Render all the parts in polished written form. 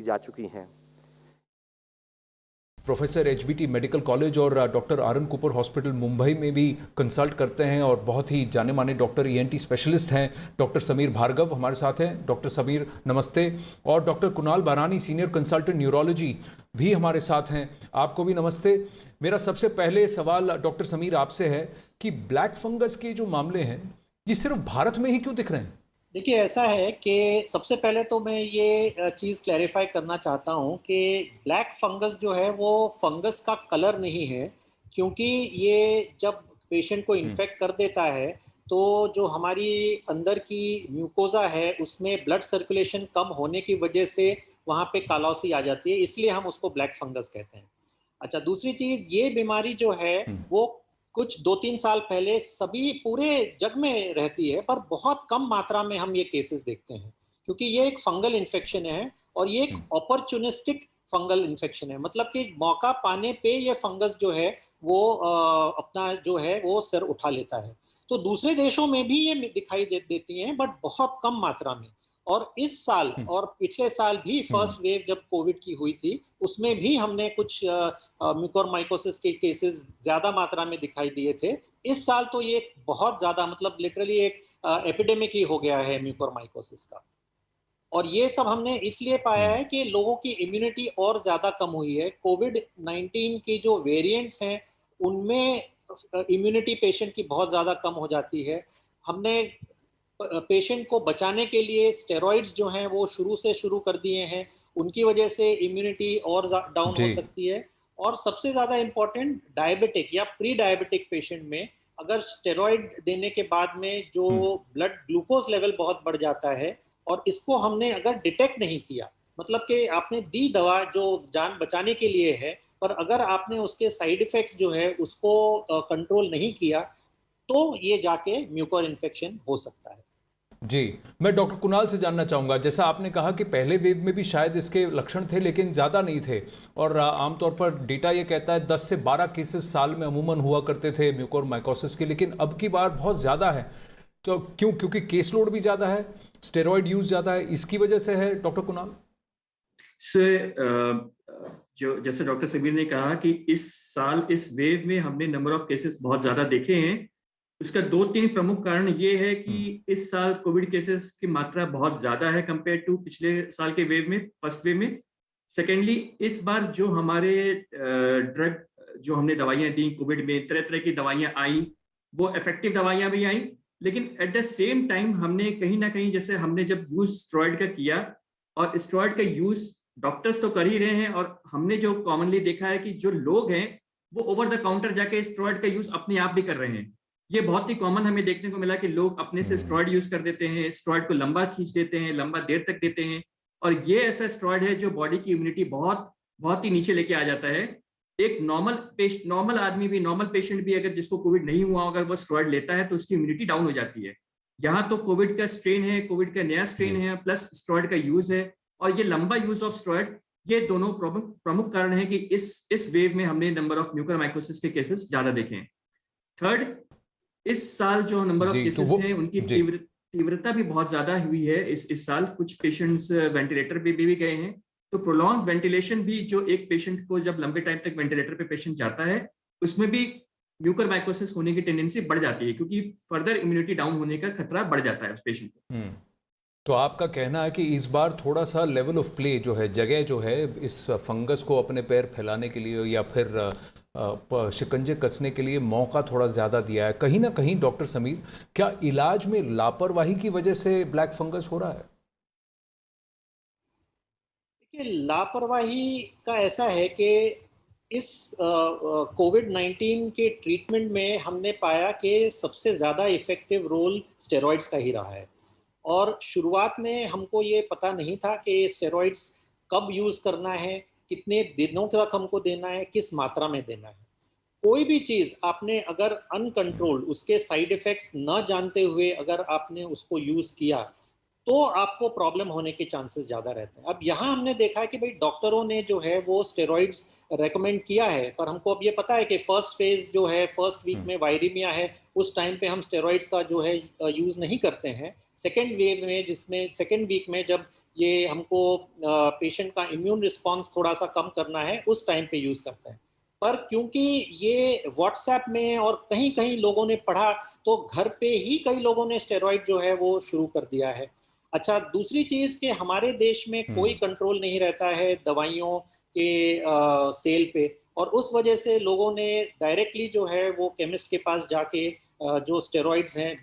जा चुकी हैं। प्रोफेसर एचबीटी मेडिकल कॉलेज और doctor R N Cooper hospital Mumbai में भी कंसल्ट करते हैं और बहुत ही जाने माने डॉक्टर ईएनटी स्पेशलिस्ट हैं डॉक्टर समीर भार्गव हमारे साथ हैं। डॉक्टर समीर नमस्ते। और डॉक्टर कुणाल बारानी सीनियर कंसल्टेंट न्यूरोलॉजी भी हमारे साथ हैं, आपको भी नमस्ते। मेरा सबसे पहले सवाल डॉक्टर समीर आपसे है कि ब्लैक फंगस के जो मामले हैं ये सिर्फ भारत में ही क्यों दिख रहे हैं? देखिए, ऐसा है कि सबसे पहले तो मैं ये चीज़ क्लैरिफाई करना चाहता हूँ कि ब्लैक फंगस जो है वो फंगस का कलर नहीं है, क्योंकि ये जब पेशेंट को इन्फेक्ट कर देता है तो जो हमारी अंदर की म्यूकोजा है उसमें ब्लड सर्कुलेशन कम होने की वजह से वहाँ पे कालौसी आ जाती है, इसलिए हम उसको ब्लैक फंगस कहते हैं। अच्छा, दूसरी चीज़, ये बीमारी जो है वो कुछ 2-3 साल पहले सभी पूरे जग में रहती है, पर बहुत कम मात्रा में हम ये केसेस देखते हैं, क्योंकि ये एक फंगल इन्फेक्शन है और ये एक अपॉर्चुनिस्टिक फंगल इन्फेक्शन है। मतलब कि मौका पाने पे ये फंगस जो है वो अपना जो है वो सर उठा लेता है। तो दूसरे देशों में भी ये दिखाई देती हैं, बट बहुत कम मात्रा में। और इस साल और पिछले साल भी फर्स्ट वेव जब कोविड की हुई थी उसमें भी हमने कुछ म्यूकोरमाइकोसिस के केसेस ज्यादा मात्रा में दिखाई दिए थे। इस साल तो ये बहुत ज्यादा, मतलब लिटरली एक एपिडेमिक ही हो गया है म्यूकोरमाइकोसिस का। और ये सब हमने इसलिए पाया है कि लोगों की इम्यूनिटी और ज्यादा कम हुई है। कोविड-19 की जो वेरिएंट्स हैं उनमें इम्यूनिटी पेशेंट की बहुत ज्यादा कम हो जाती है। हमने पेशेंट को बचाने के लिए स्टेरॉइड्स जो हैं वो शुरू कर दिए हैं, उनकी वजह से इम्यूनिटी और डाउन हो सकती है। और सबसे ज़्यादा इम्पोर्टेंट, डायबिटिक या प्री डायबिटिक पेशेंट में अगर स्टेरॉइड देने के बाद में जो ब्लड ग्लूकोज लेवल बहुत बढ़ जाता है और इसको हमने अगर डिटेक्ट नहीं किया, मतलब कि आपने दी दवा जो जान बचाने के लिए है, पर अगर आपने उसके साइड इफेक्ट्स जो है उसको कंट्रोल नहीं किया तो ये जाके म्यूकोर इन्फेक्शन हो सकता है। जी, मैं डॉक्टर कुणाल से जानना चाहूँगा, जैसा आपने कहा कि पहले वेव में भी शायद इसके लक्षण थे लेकिन ज़्यादा नहीं थे और आमतौर पर डेटा ये कहता है 10 से 12 केसेस साल में अमूमन हुआ करते थे म्यूकोरमाइकोसिस के, लेकिन अब की बार बहुत ज़्यादा है। तो क्यों? क्योंकि केस लोड भी ज़्यादा है, स्टेरॉयड यूज़ ज़्यादा है, इसकी वजह से है डॉक्टर कुणाल? जो जैसे डॉक्टर समीर ने कहा कि इस साल इस वेव में हमने नंबर ऑफ केसेस बहुत ज़्यादा देखे हैं। उसका 2-3 प्रमुख कारण ये है कि इस साल कोविड केसेस की मात्रा बहुत ज्यादा है कंपेयर टू पिछले साल के वेव में, फर्स्ट वेव में। सेकेंडली, इस बार जो हमारे ड्रग जो हमने दवाइयां दी कोविड में, तरह तरह की दवाइयां आई, वो इफेक्टिव दवाइयां भी आई, लेकिन एट द सेम टाइम हमने कहीं ना कहीं, जैसे हमने जब यूज स्टेरॉइड का किया, और स्टेरॉइड का यूज डॉक्टर्स तो कर ही रहे हैं, और हमने जो कॉमनली देखा है कि जो लोग हैं वो ओवर द काउंटर जाके स्टेरॉइड का यूज अपने आप भी कर रहे हैं। ये बहुत ही कॉमन हमें देखने को मिला कि लोग अपने से स्टेरॉइड यूज कर देते हैं, स्टेरॉइड को लंबा खींच देते हैं, लंबा देर तक देते हैं, और ये ऐसा स्टेरॉइड है जो बॉडी की इम्यूनिटी बहुत बहुत ही नीचे लेके आ जाता है। एक नॉर्मल आदमी भी, नॉर्मल पेशेंट भी अगर जिसको कोविड नहीं हुआ, अगर वो स्टेरॉइड लेता है तो उसकी इम्यूनिटी डाउन हो जाती है। यहाँ तो कोविड का स्ट्रेन है, कोविड का नया स्ट्रेन है, प्लस स्टेरॉइड का यूज है, और ये लंबा यूज ऑफ स्टेरॉइड, ये दोनों प्रमुख कारण है कि इस वेव में हमने नंबर ऑफ म्यूकोरमाइकोसिस के केसेस ज्यादा देखे हैं। थर्ड, इस साल जो नंबर ऑफ केसेस हैं उनकी तीव्रता भी बहुत ज्यादा हुई है। इस साल कुछ पेशेंट्स वेंटिलेटर पे भी गए हैं, तो प्रोलॉन्ग वेंटिलेशन भी, जो एक पेशेंट को जब लंबे टाइम तक वेंटिलेटर पे पेशेंट जाता है उसमें भी म्यूकोरमाइकोसिस होने की टेंडेंसी बढ़ जाती है, क्योंकि फर्दर इम्यूनिटी डाउन होने का खतरा बढ़ जाता है उस पेशेंट को। तो आपका कहना है कि इस बार थोड़ा सा लेवल ऑफ प्ले जो है, जगह जो है इस फंगस को अपने पैर फैलाने के लिए या फिर शिकंजे कसने के लिए मौका थोड़ा ज़्यादा दिया है कहीं ना कहीं। डॉक्टर समीर, क्या इलाज में लापरवाही की वजह से ब्लैक फंगस हो रहा है? देखिए, लापरवाही का ऐसा है कि इस कोविड-19 के ट्रीटमेंट में हमने पाया कि सबसे ज़्यादा इफेक्टिव रोल स्टेरॉइड्स का ही रहा है। और शुरुआत में हमको ये पता नहीं था कि स्टेरॉइड्स कब यूज़ करना है, कितने दिनों तक हमको देना है, किस मात्रा में देना है। कोई भी चीज़ आपने अगर अनकंट्रोल्ड, उसके साइड इफ़ेक्ट्स न जानते हुए अगर आपने उसको यूज़ किया, तो आपको प्रॉब्लम होने के चांसेस ज़्यादा रहते हैं। अब यहाँ हमने देखा है कि भाई डॉक्टरों ने जो है वो स्टेरॉइड्स रेकमेंड किया है, पर हमको अब ये पता है कि फर्स्ट फेज जो है, फर्स्ट वीक में वायरीमिया है, उस टाइम पे हम स्टेरॉइड्स का जो है यूज़ नहीं करते हैं। सेकेंड वेव में, जिसमें सेकेंड वीक में जब ये हमको पेशेंट का इम्यून रिस्पॉन्स थोड़ा सा कम करना है, उस टाइम पे यूज़ करते हैं। पर क्योंकि ये व्हाट्सएप में और कहीं कहीं लोगों ने पढ़ा, तो घर पे ही कई लोगों ने स्टेरॉइड जो है वो शुरू कर दिया है। अच्छा, दूसरी चीज़ कि हमारे देश में कोई कंट्रोल नहीं रहता है दवाइयों के सेल पे, और उस वजह से लोगों ने डायरेक्टली जो है वो केमिस्ट के पास जाके जो स्टेरॉइड्स हैं,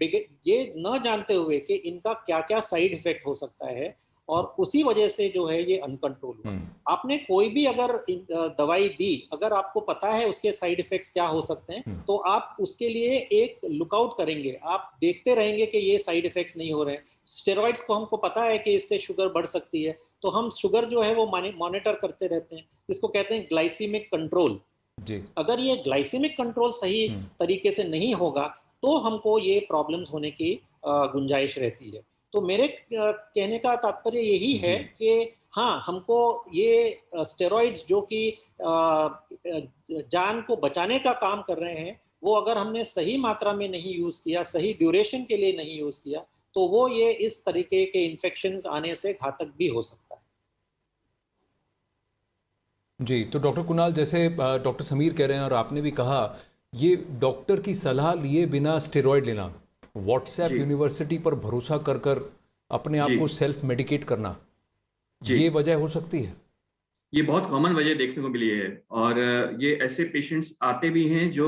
ये न जानते हुए कि इनका क्या क्या साइड इफेक्ट हो सकता है, और उसी वजह से जो है ये अनकंट्रोल हुआ। आपने कोई भी अगर दवाई दी, अगर आपको पता है उसके साइड इफेक्ट्स क्या हो सकते हैं, तो आप उसके लिए एक लुकआउट करेंगे, आप देखते रहेंगे कि ये साइड इफेक्ट्स नहीं हो रहे हैं। स्टेरॉइड्स को हमको पता है कि इससे शुगर बढ़ सकती है, तो हम शुगर जो है वो मॉनिटर करते रहते हैं, इसको कहते हैं ग्लाइसीमिक कंट्रोल। अगर ये ग्लाइसीमिक कंट्रोल सही तरीके से नहीं होगा, तो हमको ये प्रॉब्लम्स होने की गुंजाइश रहती है। तो मेरे कहने का तात्पर्य यही है कि हाँ, हमको ये स्टेरॉइड्स जो कि जान को बचाने का काम कर रहे हैं, वो अगर हमने सही मात्रा में नहीं यूज़ किया, सही ड्यूरेशन के लिए नहीं यूज़ किया, तो वो ये इस तरीके के इन्फेक्शंस आने से घातक भी हो सकता है। जी, तो डॉक्टर कुणाल, जैसे डॉक्टर समीर कह रहे हैं और आपने भी कहा, ये डॉक्टर की सलाह लिए बिना स्टेरॉइड लेना, व्हाट्सएप यूनिवर्सिटी पर भरोसा कर कर अपने आप को सेल्फ मेडिकेट करना, ये वजह हो सकती है? ये बहुत कॉमन वजह देखने को मिली है, और ये ऐसे पेशेंट्स आते भी हैं जो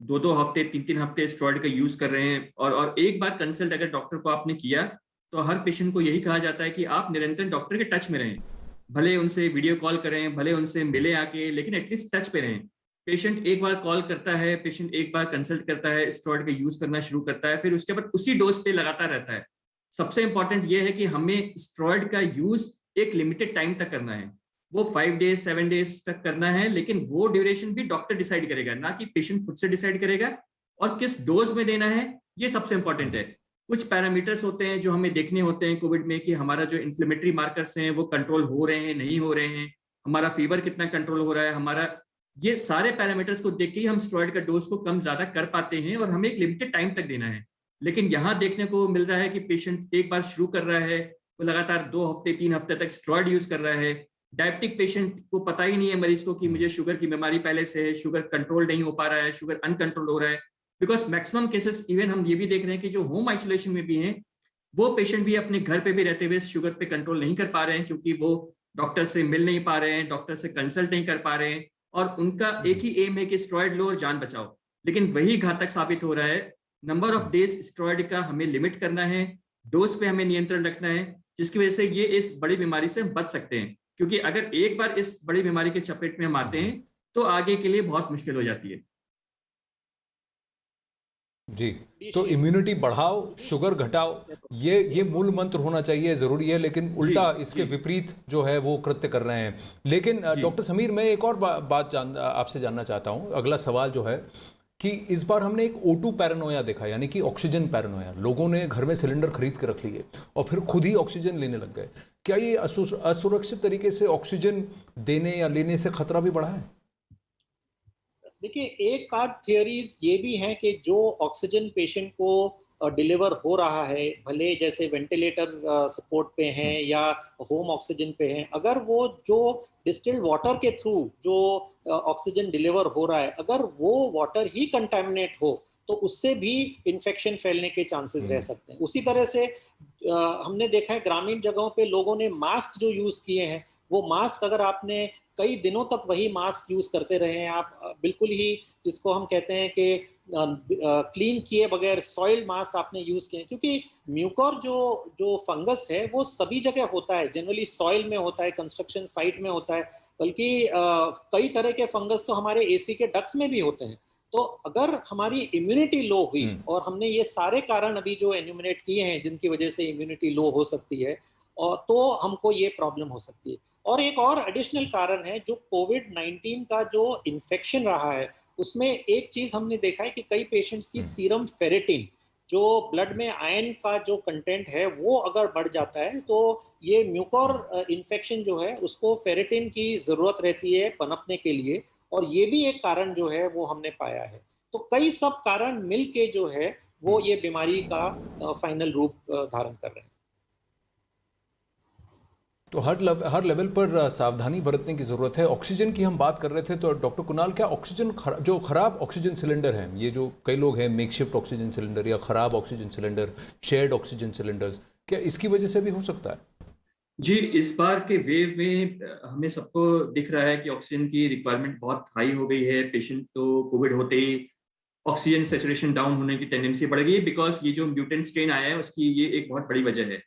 2-2 हफ्ते 3-3 हफ्ते स्टेरॉइड का यूज कर रहे हैं, और एक बार कंसल्ट अगर डॉक्टर को आपने किया, तो हर पेशेंट को यही कहा जाता है कि आप निरंतर डॉक्टर के टच में रहें, भले उनसे वीडियो कॉल करें, भले उनसे मिले आके, लेकिन एटलीस्ट टच पे रहें। पेशेंट एक बार कॉल करता है, पेशेंट एक बार कंसल्ट करता है, स्टेरॉइड का यूज करना शुरू करता है, फिर उसके बाद उसी डोज पे लगातार रहता है। सबसे इंपॉर्टेंट ये है कि हमें स्टेरॉइड का यूज एक लिमिटेड टाइम तक करना है, वो 5 डेज 7 डेज तक करना है, लेकिन वो ड्यूरेशन भी डॉक्टर डिसाइड करेगा, ना कि पेशेंट खुद से डिसाइड करेगा। और किस डोज में देना है, ये सबसे इंपॉर्टेंट है। कुछ पैरामीटर्स होते हैं जो हमें देखने होते हैं कोविड में, कि हमारा जो इन्फ्लेमेटरी मार्कर्स हैं वो कंट्रोल हो रहे हैं, नहीं हो रहे हैं, हमारा फीवर कितना कंट्रोल हो रहा है, हमारा ये सारे पैरामीटर्स को देख के ही हम स्टेरॉइड का डोज को कम ज्यादा कर पाते हैं, और हमें एक लिमिटेड टाइम तक देना है। लेकिन यहाँ देखने को मिल रहा है कि पेशेंट एक बार शुरू कर रहा है, वो लगातार 2 हफ्ते 3 हफ्ते तक स्टेरॉइड यूज कर रहा है। डायबिटिक पेशेंट को पता ही नहीं है, मरीज को, कि मुझे शुगर की बीमारी पहले से है, शुगर कंट्रोल नहीं हो पा रहा है, शुगर अनकंट्रोल हो रहा है। बिकॉज मैक्सिमम केसेस इवन हम ये भी देख रहे हैं कि जो होम आइसोलेशन में भी हैं, वो पेशेंट भी अपने घर पे भी रहते हुए शुगर पे कंट्रोल नहीं कर पा रहे हैं, क्योंकि वो डॉक्टर से मिल नहीं पा रहे हैं, डॉक्टर से कंसल्ट नहीं कर पा रहे हैं, और उनका एक ही एम है कि स्टेरॉइड लो और जान बचाओ। लेकिन वही घातक साबित हो रहा है। नंबर ऑफ डेज स्टेरॉइड का हमें लिमिट करना है, डोज पे हमें नियंत्रण रखना है, जिसकी वजह से ये इस बड़ी बीमारी से बच सकते हैं। क्योंकि अगर एक बार इस बड़ी बीमारी के चपेट में हम आते हैं, तो आगे के लिए बहुत मुश्किल हो जाती है। जी, तो इम्यूनिटी बढ़ाओ, शुगर घटाओ, ये मूल मंत्र होना चाहिए, जरूरी है। लेकिन उल्टा इसके विपरीत जो है वो कृत्य कर रहे हैं। लेकिन डॉक्टर समीर, मैं एक और बात आपसे जानना चाहता हूं। अगला सवाल जो है कि इस बार हमने एक O2 पैरानोया देखा, यानी कि ऑक्सीजन पैरानोया। लोगों ने घर में सिलेंडर खरीद के रख लिए और फिर खुद ही ऑक्सीजन लेने लग गए। क्या ये असुरक्षित तरीके से ऑक्सीजन देने या लेने से खतरा भी बढ़ा है? देखिए, एक आध थियरीज ये भी हैं कि जो ऑक्सीजन पेशेंट को डिलीवर हो रहा है, भले जैसे वेंटिलेटर सपोर्ट पे हैं या होम ऑक्सीजन पे हैं, अगर वो जो डिस्टिल्ड वाटर के थ्रू जो ऑक्सीजन डिलीवर हो रहा है, अगर वो वाटर ही कंटामिनेट हो, तो उससे भी इन्फेक्शन फैलने के चांसेस रह सकते हैं। उसी तरह से हमने देखा है ग्रामीण जगहों पे लोगों ने मास्क जो यूज़ किए हैं, वो मास्क अगर आपने कई दिनों तक वही मास्क यूज़ करते रहे हैं, आप बिल्कुल ही जिसको हम कहते हैं कि क्लीन किए बगैर सॉइल मास्क आपने यूज़ किए, क्योंकि म्यूकर जो फंगस है वो सभी जगह होता है, जनरली सॉइल में होता है, कंस्ट्रक्शन साइट में होता है, बल्कि कई तरह के फंगस तो हमारे एसी के डक्ट्स में भी होते हैं। तो अगर हमारी इम्यूनिटी लो हुई, और हमने ये सारे कारण अभी जो एन्यूमरेट किए हैं जिनकी वजह से इम्यूनिटी लो हो सकती है, और तो हमको ये प्रॉब्लम हो सकती है। और एक और एडिशनल कारण है, जो कोविड-19 का जो इन्फेक्शन रहा है, उसमें एक चीज हमने देखा है कि कई पेशेंट्स की सीरम फेरेटिन, जो ब्लड में आयरन का जो कंटेंट है वो अगर बढ़ जाता है तो ये म्यूकोर इन्फेक्शन जो है उसको फेरेटिन की ज़रूरत रहती है पनपने के लिए, और ये भी एक कारण जो है वो हमने पाया है। तो कई सब कारण मिल के जो है वो ये बीमारी का फाइनल रूप धारण कर रहे हैं। तो हर लेवल पर सावधानी बरतने की ज़रूरत है। ऑक्सीजन की हम बात कर रहे थे, तो डॉक्टर कुणाल, क्या ऑक्सीजन जो खराब ऑक्सीजन सिलेंडर हैं, ये जो कई लोग हैं मेकशिफ्ट ऑक्सीजन सिलेंडर या खराब oxygen cylinder, shared oxygen cylinders, क्या इसकी वजह से भी हो सकता है? जी, इस बार के वेव में हमें सबको दिख रहा है कि ऑक्सीजन की रिक्वायरमेंट बहुत हाई हो गई है। पेशेंट तो कोविड होते ही ऑक्सीजन सैचुरेशन डाउन होने की टेंडेंसी बढ़ गई, बिकॉज ये जो म्यूटेंट स्ट्रेन आया है उसकी ये एक बहुत बड़ी वजह है।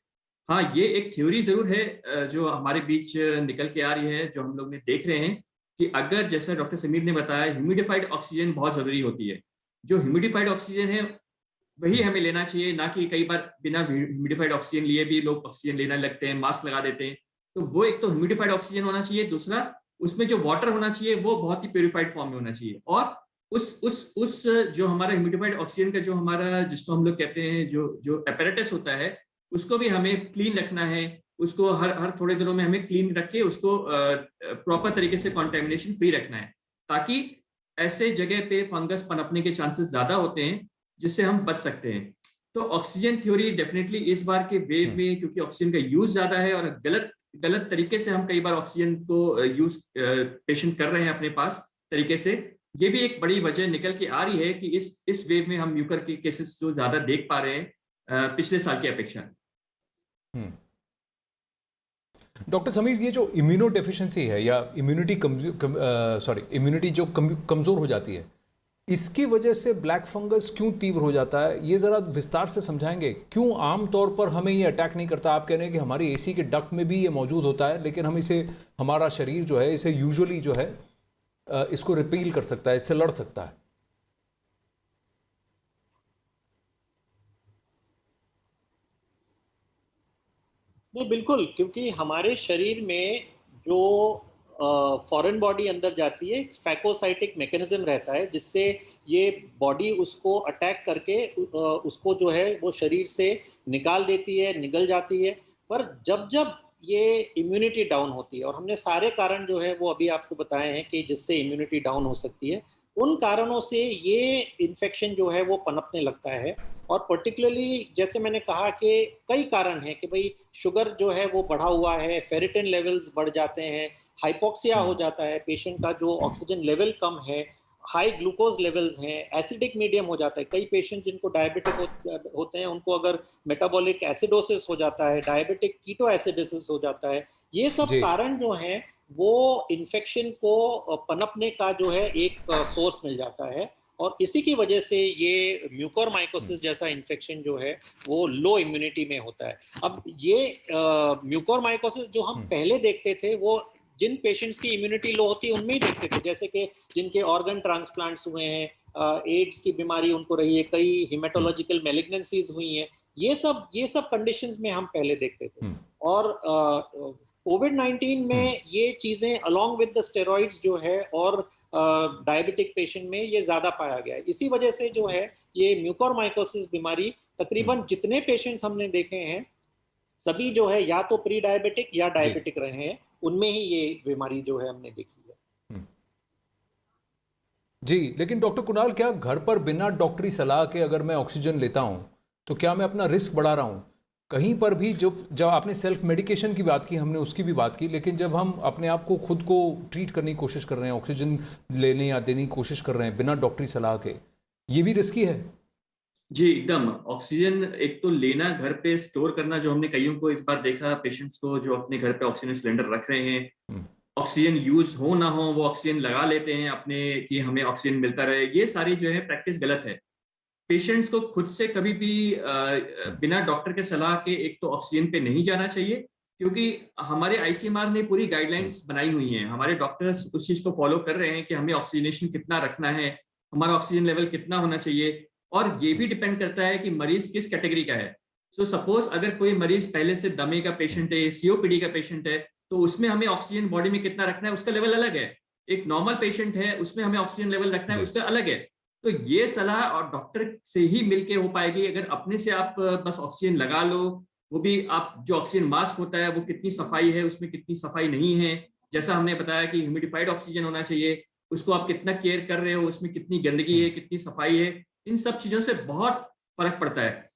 हाँ, ये एक थ्योरी जरूर है जो हमारे बीच निकल के आ रही है, जो हम लोग ने देख रहे हैं कि अगर, जैसा डॉक्टर समीर ने बताया, ह्यूमिडिफाइड ऑक्सीजन बहुत जरूरी होती है। जो ह्यूमिडिफाइड ऑक्सीजन है वही हमें लेना चाहिए, ना कि कई बार बिना ह्यूमिडिफाइड ऑक्सीजन लिए भी लोग ऑक्सीजन लेने लगते हैं, मास्क लगा देते हैं। तो वो एक तो ह्यूमिडिफाइड ऑक्सीजन होना चाहिए, दूसरा उसमें जो वाटर होना चाहिए वो बहुत ही प्योरीफाइड फॉर्म में होना चाहिए। और उस जो हमारा ह्यूमिडिफाइड ऑक्सीजन का जो हमारा, जिसको हम लोग कहते हैं, जो अपैरेटस होता है, उसको भी हमें क्लीन रखना है। उसको हर थोड़े दिनों में हमें क्लीन रख के उसको प्रॉपर तरीके से कॉन्टेमिनेशन फ्री रखना है, ताकि ऐसे जगह पे फंगस पनपने के चांसेस ज्यादा होते हैं, जिससे हम बच सकते हैं। तो ऑक्सीजन थ्योरी डेफिनेटली इस बार के वेव में, क्योंकि ऑक्सीजन का यूज ज्यादा है और गलत तरीके से हम कई बार ऑक्सीजन को यूज पेशेंट कर रहे हैं अपने पास तरीके से, ये भी एक बड़ी वजह निकल के आ रही है कि इस वेव में हम म्यूकर के केसेस जो ज्यादा देख पा रहे हैं पिछले साल की अपेक्षा। डॉक्टर समीर, ये जो इम्यूनो डेफिशिएंसी है या इम्यूनिटी जो कमजोर हो जाती है, इसकी वजह से ब्लैक फंगस क्यों तीव्र हो जाता है, ये जरा विस्तार से समझाएंगे? क्यों आमतौर पर हमें ये अटैक नहीं करता? आप कह रहे हैं कि हमारी एसी के डक्ट में भी ये मौजूद होता है, लेकिन हम इसे, हमारा शरीर जो है इसे यूजुअली जो है इसको रिपील कर सकता है, इससे लड़ सकता है। नहीं, बिल्कुल, क्योंकि हमारे शरीर में जो फॉरेन बॉडी अंदर जाती है, एक फैकोसाइटिक मैकेनिज्म रहता है, जिससे ये बॉडी उसको अटैक करके उसको जो है वो शरीर से निकाल देती है, निगल जाती है। पर जब जब ये इम्यूनिटी डाउन होती है, और हमने सारे कारण जो है वो अभी आपको बताए हैं कि जिससे इम्यूनिटी डाउन हो सकती है, उन कारणों से ये इन्फेक्शन जो है वो पनपने लगता है। और पर्टिकुलरली जैसे मैंने कहा कि कई कारण हैं कि भाई शुगर जो है वो बढ़ा हुआ है, फेरिटिन लेवल्स बढ़ जाते हैं, हाइपोक्सिया हो जाता है, पेशेंट का जो ऑक्सीजन लेवल कम है, हाई ग्लूकोज लेवल्स हैं, एसिडिक मीडियम हो जाता है। कई पेशेंट जिनको डायबिटिक होते हैं उनको अगर मेटाबॉलिक एसिडोसिस हो जाता है, डायबिटिक कीटो एसिडोसिस हो जाता है। ये सब कारण जो हैं वो इन्फेक्शन को पनपने का जो है एक सोर्स मिल जाता है, और इसी की वजह से ये म्यूकोरमाइकोसिस जैसा इन्फेक्शन जो है वो लो इम्यूनिटी में होता है। अब ये म्यूकोरमाइकोसिस जो हम पहले देखते थे वो जिन पेशेंट्स की इम्यूनिटी लो होती है उनमें ही देखते थे, जैसे कि जिनके ऑर्गन ट्रांसप्लांट्स हुए हैं, एड्स की बीमारी उनको रही है, कई हिमेटोलॉजिकल मैलिग्नेंसीज हुई हैं, ये सब कंडीशंस में हम पहले देखते थे। और कोविड-19 में ये चीजें अलोंग विद द स्टेरॉइड्स जो है और डायबिटिक पेशेंट में ये ज्यादा पाया गया है। इसी वजह से जो है ये म्यूकोरमाइकोसिस बीमारी तकरीबन जितने पेशेंट्स हमने देखे हैं सभी जो है या तो प्री डायबिटिक या डायबिटिक रहे हैं, उनमें ही ये बीमारी जो है हमने देखी है। जी, लेकिन डॉक्टर कुणाल, क्या घर पर बिना डॉक्टरी सलाह के अगर मैं ऑक्सीजन लेता हूं तो क्या मैं अपना रिस्क बढ़ा रहा हूं? कहीं पर भी जब आपने सेल्फ मेडिकेशन की बात की, हमने उसकी भी बात की, लेकिन जब हम अपने आप को खुद को ट्रीट करने की कोशिश कर रहे हैं, ऑक्सीजन लेने या देने की कोशिश कर रहे हैं बिना डॉक्टरी सलाह के, ये भी रिस्की है? जी, एकदम। ऑक्सीजन एक तो लेना, घर पे स्टोर करना, जो हमने कईयों को इस बार देखा पेशेंट्स को जो अपने घर पे ऑक्सीजन सिलेंडर रख रहे हैं, ऑक्सीजन यूज हो ना हो वो ऑक्सीजन लगा लेते हैं अपने कि हमें ऑक्सीजन मिलता रहे, ये सारी जो है प्रैक्टिस गलत है। पेशेंट्स को खुद से कभी भी बिना डॉक्टर के सलाह के एक तो ऑक्सीजन पे नहीं जाना चाहिए, क्योंकि हमारे आईसीएमआर ने पूरी गाइडलाइंस बनाई हुई हैं, हमारे डॉक्टर्स उस चीज को फॉलो कर रहे हैं कि हमें ऑक्सीजनेशन कितना रखना है, हमारा ऑक्सीजन लेवल कितना होना चाहिए, और ये भी डिपेंड करता है कि मरीज किस कैटेगरी का है। सो सपोज अगर कोई मरीज पहले से दमे का पेशेंट है, सीओपीडी का पेशेंट है, तो उसमें हमें ऑक्सीजन बॉडी में कितना रखना है उसका लेवल अलग है। एक नॉर्मल पेशेंट है उसमें हमें ऑक्सीजन लेवल रखना है उसका अलग है। तो ये सलाह और डॉक्टर से ही मिलके हो पाएगी। अगर अपने से आप बस ऑक्सीजन लगा लो, वो भी आप जो ऑक्सीजन मास्क होता है वो कितनी सफाई है, उसमें कितनी सफाई नहीं है, जैसा हमने बताया कि ह्यूमिडिफाइड ऑक्सीजन होना चाहिए, उसको आप कितना केयर कर रहे हो, उसमें कितनी गंदगी है, कितनी सफाई है, इन सब चीजों से बहुत फर्क पड़ता है।